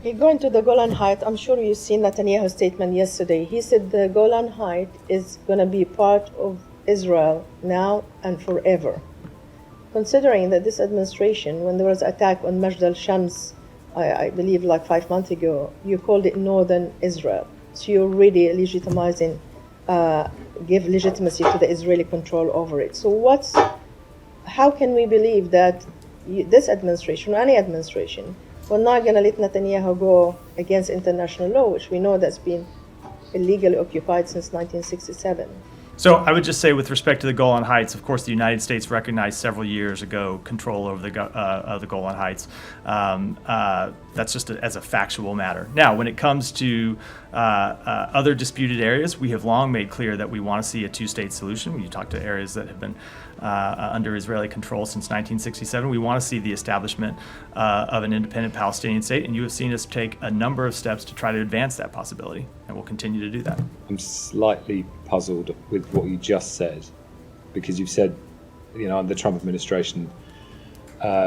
Going to the Golan Heights, I'm sure you've seen Netanyahu's statement yesterday. He said the Golan Heights is going to be part of Israel now and forever. Considering that this administration, when there was an attack on Majd al-Shams, I believe like 5 months ago, you called it Northern Israel. So you're really legitimizing, give legitimacy to the Israeli control over it. So how can we believe that this administration, or any administration, we're not going to let Netanyahu go against international law, which we know that's been illegally occupied since 1967. So I would just say, with respect to the Golan Heights, of course, the United States recognized several years ago control over the Golan Heights. That's just as a factual matter. Now, when it comes to other disputed areas, we have long made clear that we want to see a two-state solution. When you talk to areas that have been under Israeli control since 1967, we want to see the establishment of an independent Palestinian state, and you have seen us take a number of steps to try to advance that possibility, and we'll continue to do that. I'm slightly puzzled with what you just said, because you've said, the Trump administration,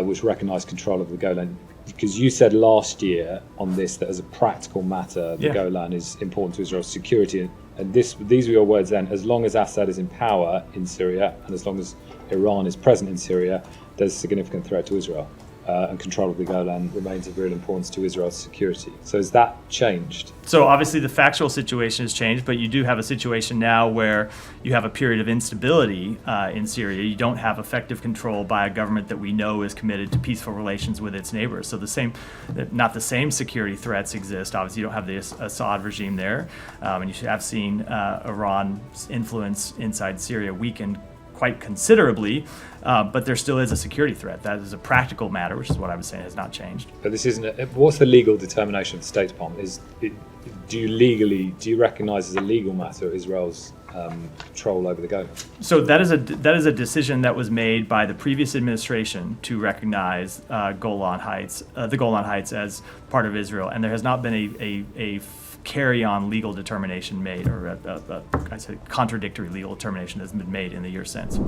which recognized control of the Golan, because you said last year on this that as a practical matter, the Golan is important to Israel's security. And these were your words then: as long as Assad is in power in Syria and as long as Iran is present in Syria, there's a significant threat to Israel. And control of the Golan remains of real importance to Israel's security. So has that changed? So obviously the factual situation has changed, but you do have a situation now where you have a period of instability in Syria. You don't have effective control by a government that we know is committed to peaceful relations with its neighbors. So not the same security threats exist. Obviously you don't have the Assad regime there, and you have seen Iran's influence inside Syria weaken quite considerably, but there still is a security threat. That is a practical matter, which is what I was saying has not changed. But this isn't. What's the legal determination of the State Department? Do you recognise as a legal matter Israel's control over the Golan? So that is a decision that was made by the previous administration to recognize the Golan Heights as part of Israel, and there has not been a carry-on legal determination made, or I said contradictory legal determination has been made in the years since.